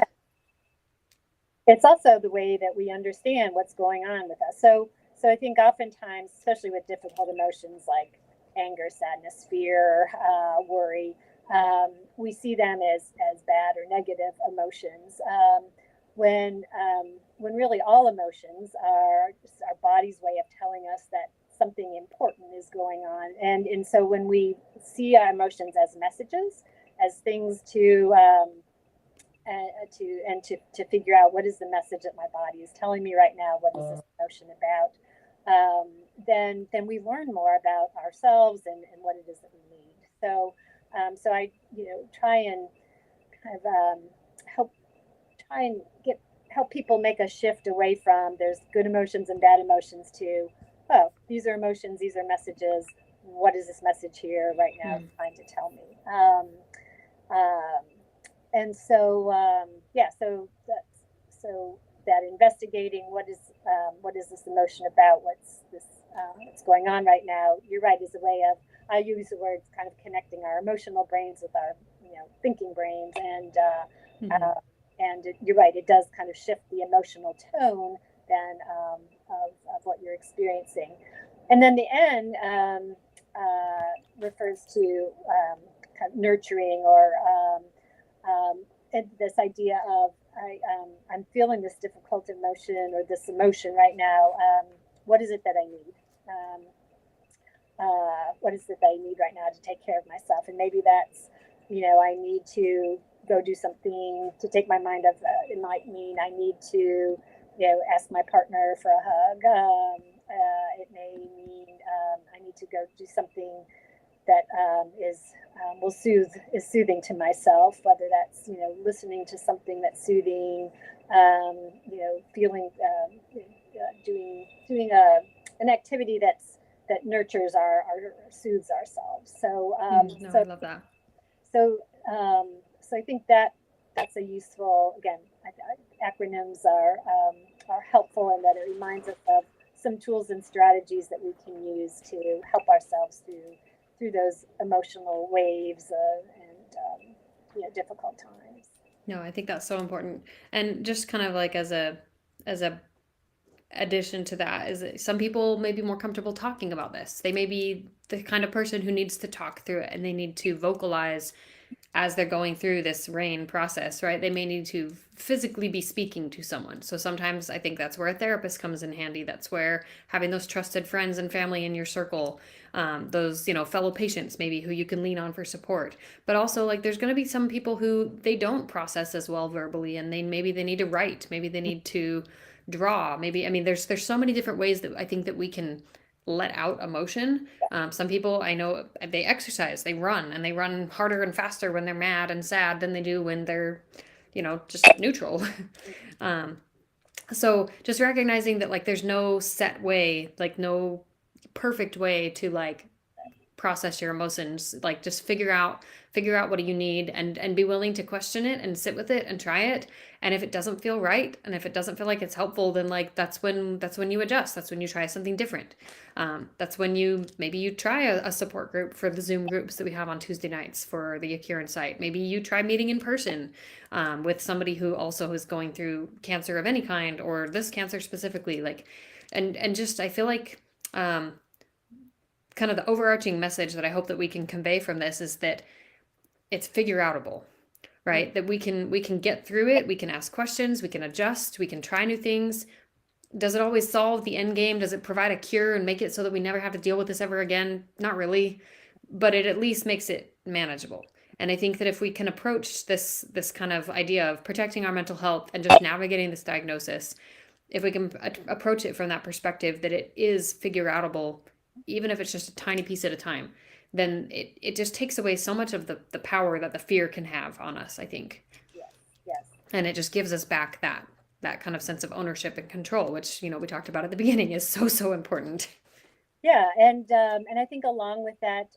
It's also the way that we understand what's going on with us. So I think oftentimes, especially with difficult emotions like anger, sadness, fear, worry, we see them as bad or negative emotions. When really all emotions are just our body's way of telling us that something important is going on. And so when we see our emotions as messages, as things to figure out what is the message that my body is telling me right now, what is this emotion about, then we learn more about ourselves and what it is that we need. So I try and kind of help try and get help people make a shift away from there's good emotions and bad emotions to, oh, these are emotions, these are messages, what is this message here right now Mm. trying to tell me. Um, and so yeah, so that investigating what is this emotion about, what's going on right now, you're right, is a way of, I use the words kind of connecting our emotional brains with our thinking brains, Mm-hmm. you're right, it does kind of shift the emotional tone then of what you're experiencing. And then the N refers to kind of nurturing or this idea of I'm feeling this difficult emotion or this emotion right now. What is it that I need? What is it that I need right now to take care of myself? And maybe that's, I need to go do something to take my mind off. It might mean I need to, ask my partner for a hug. It may mean I need to go do something that is soothing to myself, whether that's listening to something that's soothing, feeling doing an activity that nurtures our soothes ourselves. Mm. No, I love that. So so I think that's a useful, again, acronyms are helpful in that it reminds us of some tools and strategies that we can use to help ourselves through those emotional waves and difficult times. No, I think that's so important. And just kind of like as a addition to that is that some people may be more comfortable talking about this. They may be the kind of person who needs to talk through it and they need to vocalize as they're going through this rain process, right? They may need to physically be speaking to someone. So sometimes I think that's where a therapist comes in handy. That's where having those trusted friends and family in your circle, those, fellow patients maybe who you can lean on for support. But also like there's going to be some people who they don't process as well verbally and maybe they need to write, maybe they need to draw, maybe, I mean, there's so many different ways that I think that we can let out emotion. Some people I know they exercise, they run, and they run harder and faster when they're mad and sad than they do when they're, just neutral. um, so just recognizing that like there's no set way, like no perfect way to like process your emotions, like just figure out what do you need and be willing to question it and sit with it and try it. And if it doesn't feel right and if it doesn't feel like it's helpful, then like that's when you adjust, that's when you try something different. That's when maybe you try a support group for the Zoom groups that we have on Tuesday nights for the Akira site. Maybe you try meeting in person with somebody who also is going through cancer of any kind or this cancer specifically, like and just I feel like kind of the overarching message that I hope that we can convey from this is that it's figure outable, right? That we can get through it, we can ask questions, we can adjust, we can try new things. Does it always solve the end game? Does it provide a cure and make it so that we never have to deal with this ever again? Not really, but it at least makes it manageable. And I think that if we can approach this kind of idea of protecting our mental health and just navigating this diagnosis, if we can approach it from that perspective that it is figure outable, even if it's just a tiny piece at a time, then it just takes away so much of the power that the fear can have on us, I think. Yes, yes. And it just gives us back that kind of sense of ownership and control, which we talked about at the beginning is so important. Yeah, and I think along with that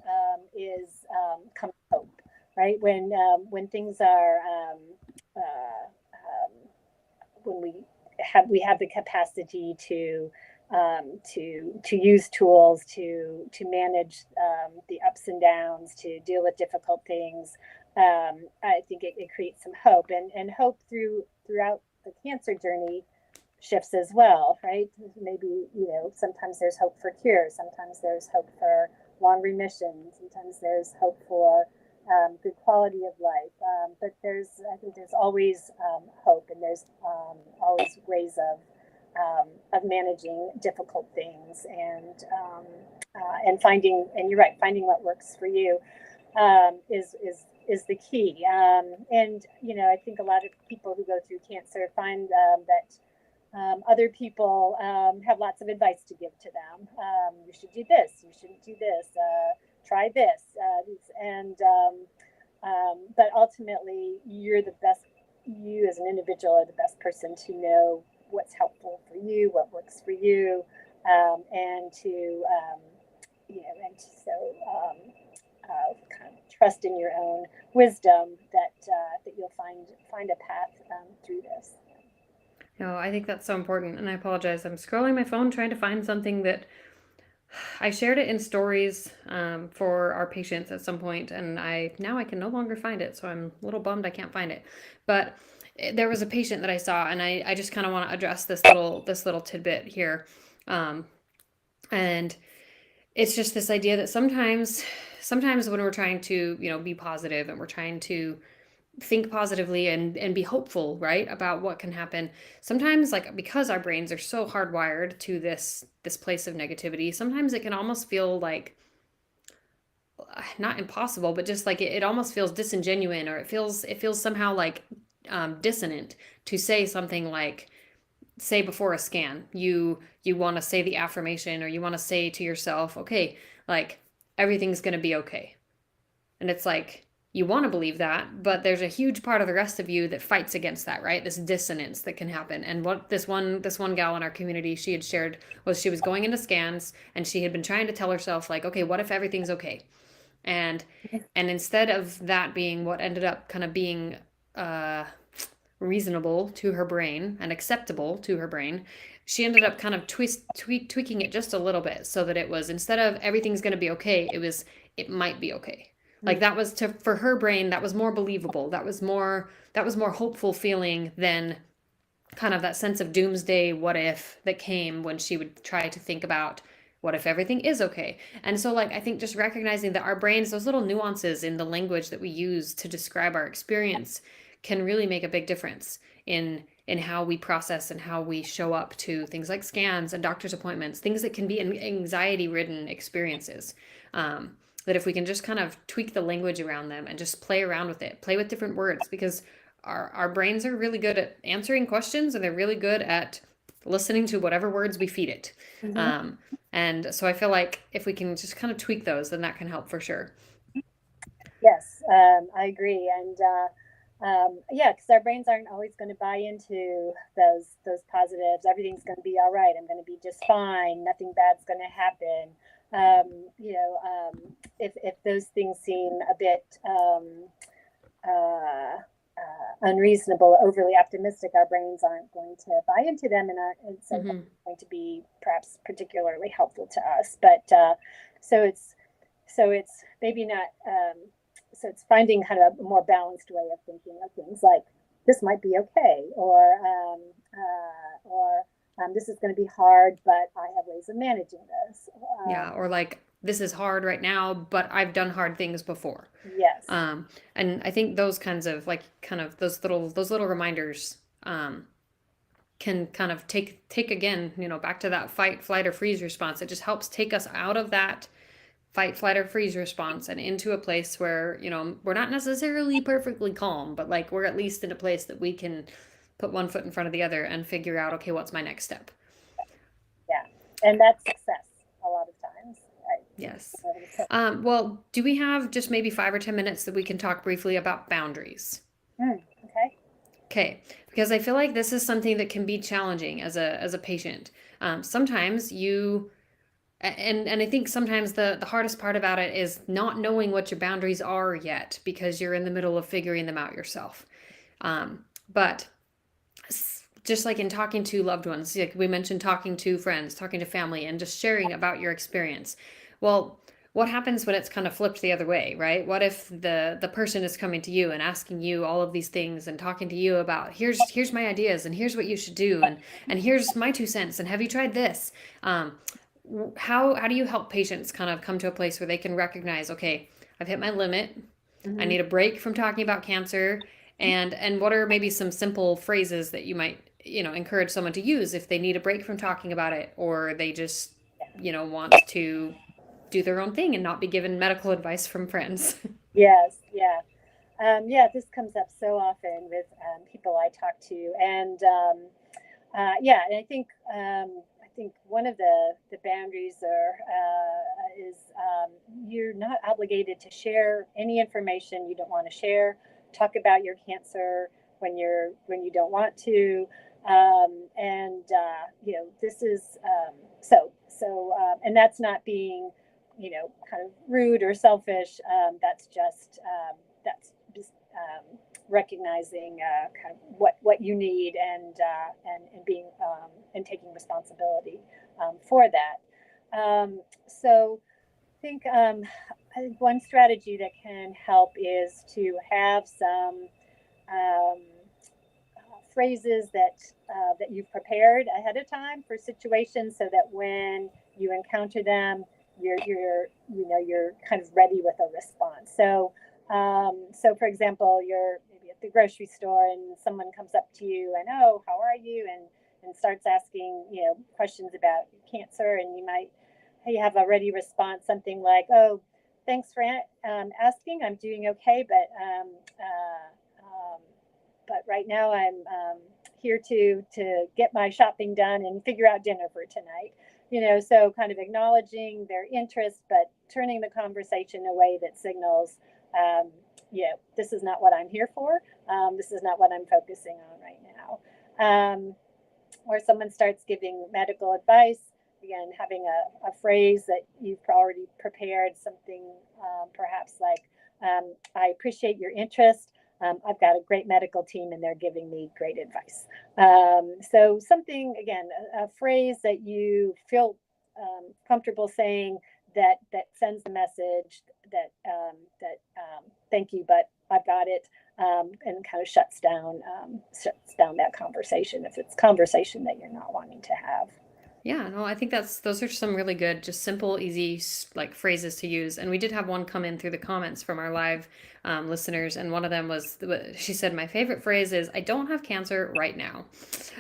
is comes hope, right? When things are when we have the capacity to use tools to manage the ups and downs, to deal with difficult things. I think it creates some hope, and hope throughout the cancer journey shifts as well, right? Maybe, sometimes there's hope for cure, sometimes there's hope for long remission, sometimes there's hope for good quality of life. But I think there's always hope, and there's always ways of managing difficult things, and finding, and you're right, finding what works for you is the key. And I think a lot of people who go through cancer find that other people have lots of advice to give to them. You should do this. You shouldn't do this. Try this. But ultimately, you're the best. You as an individual are the best person to know what's helpful for you, what works for you, and to and so kind of trust in your own wisdom that you'll find a path through this. No, I think that's so important. And I apologize. I'm scrolling my phone trying to find something that I shared it in stories for our patients at some point, and I can no longer find it. So I'm a little bummed I can't find it. But there was a patient that I saw, and I just kind of want to address this little tidbit here. Um, and it's just this idea that sometimes when we're trying to, be positive, and we're trying to think positively and be hopeful, right, about what can happen, sometimes, like, because our brains are so hardwired to this place of negativity, sometimes it can almost feel like not impossible, but just like it almost feels disingenuous, or it feels somehow like dissonant to say something like, say, before a scan, you want to say the affirmation, or you want to say to yourself, okay, like, everything's going to be okay. And it's like, you want to believe that, but there's a huge part of the rest of you that fights against that, right? This dissonance that can happen. And what this one gal in our community, she had shared, was she was going into scans, and she had been trying to tell herself, like, okay, what if everything's okay? And and instead of that being what ended up kind of being uh reasonable to her brain and acceptable to her brain, she ended up kind of tweaking it just a little bit, so that it was, instead of everything's going to be okay, it might be okay. Like, that was, for her brain, that was more believable. That was more hopeful feeling than kind of that sense of doomsday what if that came when she would try to think about what if everything is okay. And so, like, I think just recognizing that our brains, those little nuances in the language that we use to describe our experience, can really make a big difference in how we process and how we show up to things like scans and doctor's appointments, things that can be anxiety ridden experiences. That if we can just kind of tweak the language around them and just play around with it, play with different words, because our brains are really good at answering questions, and they're really good at listening to whatever words we feed it. Mm-hmm. And so I feel like if we can just kind of tweak those, then that can help for sure. Yes, I agree, and yeah, because our brains aren't always going to buy into those positives. Everything's going to be all right. I'm going to be just fine. Nothing bad's going to happen. If those things seem a bit uh, unreasonable, overly optimistic, our brains aren't going to buy into them, and so Mm-hmm. going to be perhaps particularly helpful to us. But so it's maybe not. So it's finding kind of a more balanced way of thinking of things, like this might be okay, or this is going to be hard, but I have ways of managing this. Yeah, or like, this is hard right now, but I've done hard things before. Yes. And I think those kinds of, like, kind of those little reminders can kind of take again, back to that fight, flight, or freeze response. It just helps take us out of that fight, flight, or freeze response, and into a place where, we're not necessarily perfectly calm, but, like, we're at least in a place that we can put one foot in front of the other and figure out, okay, what's my next step? Yeah, and that's success a lot of times. Right? Yes. So, Well, do we have just maybe 5 or 10 minutes that we can talk briefly about boundaries? okay. Okay, because I feel like this is something that can be challenging as a patient. Sometimes And I think sometimes the hardest part about it is not knowing what your boundaries are yet because you're in the middle of figuring them out yourself. But just like in talking to loved ones, like we mentioned, talking to friends, talking to family, and just sharing about your experience. Well, what happens when it's kind of flipped the other way, right? What if the person is coming to you and asking you all of these things and talking to you about here's my ideas and here's what you should do and here's my 2 cents and have you tried this? Um, how do you help patients kind of come to a place where they can recognize, okay, I've hit my limit. I Mhm. need a break from talking about cancer. And what are maybe some simple phrases that you might, encourage someone to use if they need a break from talking about it or they just, want to do their own thing and not be given medical advice from friends. Yes, yeah. Yeah, this comes up so often with people I talk to, and yeah, and I think one of the boundaries is you're not obligated to share any information you don't want to share. Talk about your cancer when you don't want to, and this is and that's not being kind of rude or selfish. That's just recognizing kind of what you need and being and taking responsibility for that. So I think one strategy that can help is to have some um, phrases that you've prepared ahead of time for situations, so that when you encounter them, you're kind of ready with a response. So for example, you're maybe at the grocery store and someone comes up to you and, oh, how are you, and starts asking questions about cancer, and you have a ready response, something like, oh, thanks for asking, I'm doing okay, but right now I'm here to get my shopping done and figure out dinner for tonight. So kind of acknowledging their interest, but turning the conversation in a way that signals, um, this is not what I'm here for. This is not what I'm focusing on right now. Or someone starts giving medical advice, again, having a phrase that you've already prepared, something perhaps like, I appreciate your interest. I've got a great medical team and they're giving me great advice. So something, again, a phrase that you feel comfortable saying, that sends the message that thank you, but I've got it, and kind of shuts down that conversation if it's conversation that you're not wanting to have. Yeah, no, I think those are some really good, just simple, easy like phrases to use. And we did have one come in through the comments from our live listeners, and one of them was she said, "My favorite phrase is I don't have cancer right now,"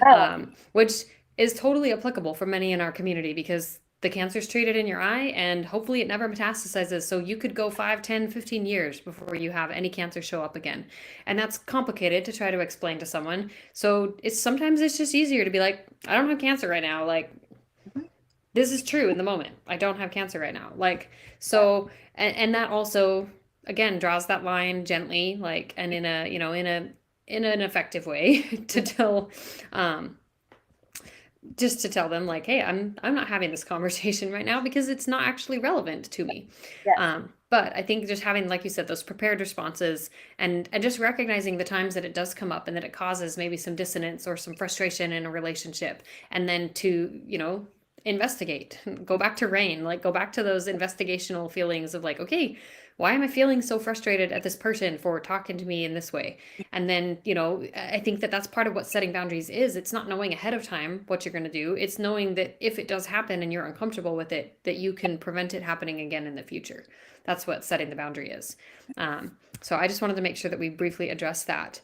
Oh, which is totally applicable for many in our community because the cancer's treated in your eye and hopefully it never metastasizes. So you could go 5, 10, 15 years before you have any cancer show up again. And that's complicated to try to explain to someone. So sometimes it's just easier to be like, I don't have cancer right now. Like, this is true in the moment. I don't have cancer right now. Like, yeah. so, and that also, again, draws that line gently, like, and in an effective way to tell, um, just to tell them like, hey, I'm not having this conversation right now because it's not actually relevant to me. Yes. But I think just having, like you said, those prepared responses and just recognizing the times that it does come up and that it causes maybe some dissonance or some frustration in a relationship, and then to investigate, go back to rain, like go back to those investigational feelings of like, okay, why am I feeling so frustrated at this person for talking to me in this way? And then, I think that that's part of what setting boundaries is. It's not knowing ahead of time what you're going to do. It's knowing that if it does happen and you're uncomfortable with it, that you can prevent it happening again in the future. That's what setting the boundary is. So I just wanted to make sure that we briefly address that.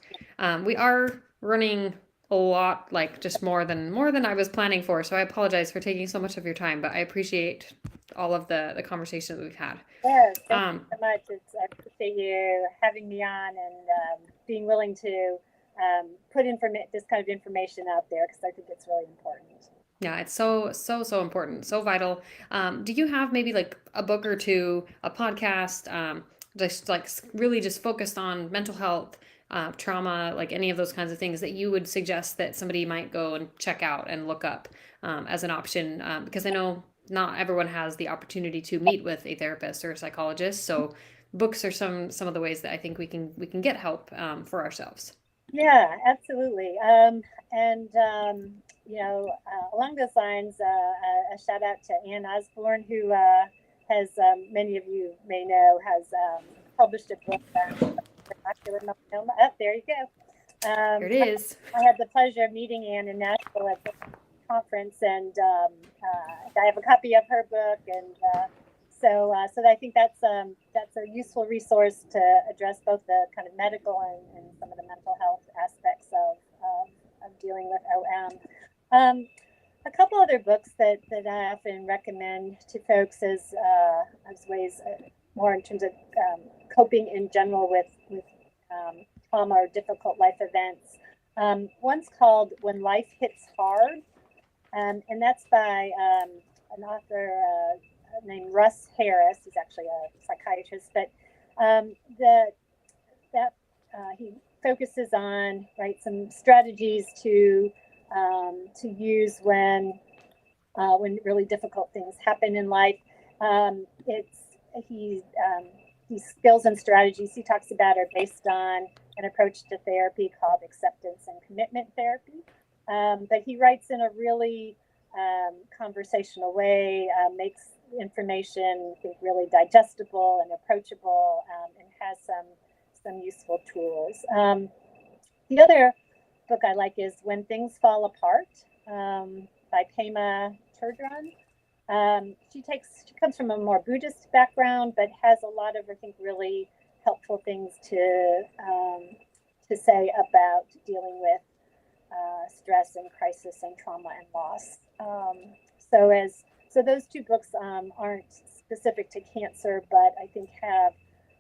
We are running a lot, like just more than I was planning for. So I apologize for taking so much of your time, but I appreciate all of the conversation that we've had. Yes, thank Um, you so much. I appreciate you having me on and being willing to put this kind of information out there, because I think it's really important. Yeah, it's so important, so vital. Do you have maybe like a book or two, a podcast, just like really just focused on mental health, trauma, like any of those kinds of things that you would suggest that somebody might go and check out and look up as an option? Because I know not everyone has the opportunity to meet with a therapist or a psychologist. So books are some of the ways that I think we can get help for ourselves. Yeah, absolutely. Along those lines, a shout out to Ann Osborne, who has, many of you may know, has published a book on ocular melanoma. Oh, there you go. Here it is. I had the pleasure of meeting Ann in Nashville at the conference, and I have a copy of her book, and so I think that's a useful resource to address both the kind of medical and some of the mental health aspects of dealing with OM. A couple other books that I often recommend to folks as ways more in terms of coping in general with trauma or difficult life events. One's called When Life Hits Hard, and that's by an author named Russ Harris. He's actually a psychiatrist, but he focuses on some strategies to use when really difficult things happen in life. It's he These skills and strategies he talks about are based on an approach to therapy called acceptance and commitment therapy. But he writes in a really conversational way, makes information, I think, really digestible and approachable, and has some useful tools. The other book I like is When Things Fall Apart, by Pema Chodron. She comes from a more Buddhist background, but has a lot of, I think, really helpful things to say about dealing with stress and crisis and trauma and loss. So those two books aren't specific to cancer, but I think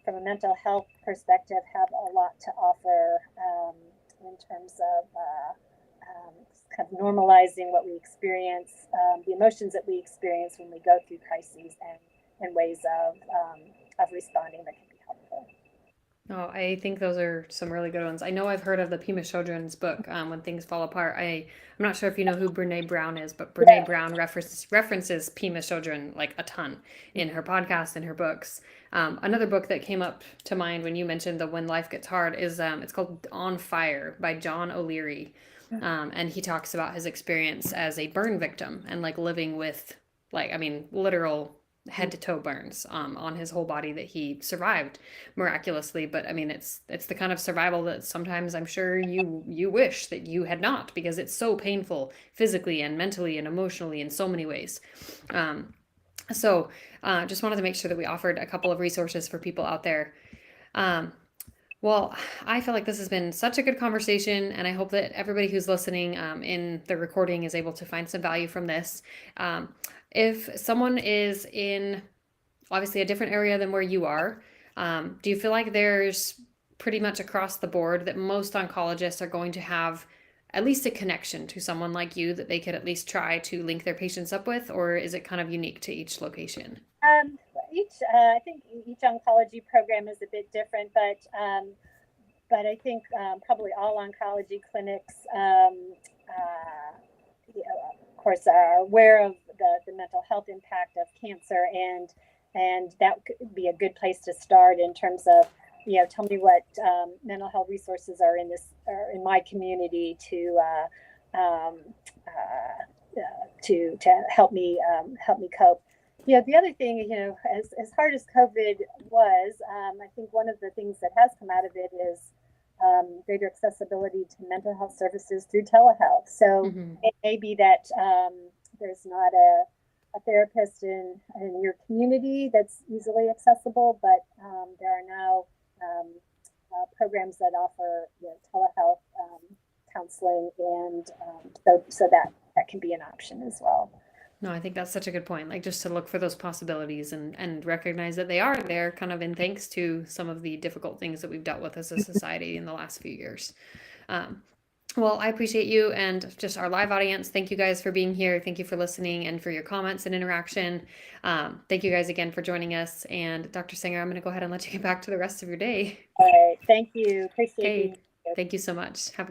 from a mental health perspective, have a lot to offer in terms of kind of normalizing what we experience, the emotions that we experience when we go through crises, and ways of responding that can be helpful. Oh, I think those are some really good ones. I know I've heard of the Pima Chodron's book, When Things Fall Apart. I'm not sure if you know who Brene Brown is, but Brene Yeah. Brown references Pima Chodron like a ton in her podcast and her books. Another book that came up to mind when you mentioned the When Life Gets Hard is it's called On Fire by John O'Leary. And he talks about his experience as a burn victim and like living with literal head to toe burns on his whole body that he survived miraculously. But I mean, it's the kind of survival that sometimes I'm sure you wish that you had not, because it's so painful physically and mentally and emotionally in so many ways. So just wanted to make sure that we offered a couple of resources for people out there. Well, I feel like this has been such a good conversation, and I hope that everybody who's listening in the recording is able to find some value from this. If someone is in obviously a different area than where you are, do you feel like there's pretty much across the board that most oncologists are going to have at least a connection to someone like you that they could at least try to link their patients up with, or is it kind of unique to each location? I think each oncology program is a bit different, but I think probably all oncology clinics, of course, are aware of the mental health impact of cancer, and that could be a good place to start in terms of, tell me what mental health resources are in my community to help me cope. The other thing, as hard as COVID was, I think one of the things that has come out of it is greater accessibility to mental health services through telehealth. So it may be that there's not a therapist in your community that's easily accessible, but there are now programs that offer telehealth counseling, and so that can be an option as well. No, I think that's such a good point. Like, just to look for those possibilities and recognize that they are there kind of in thanks to some of the difficult things that we've dealt with as a society in the last few years. Well, I appreciate you and just our live audience. Thank you guys for being here. Thank you for listening and for your comments and interaction. Thank you guys again for joining us. And Dr. Sanger, I'm going to go ahead and let you get back to the rest of your day. All right. Thank you. Appreciate Okay. being here. Thank you so much. Have a good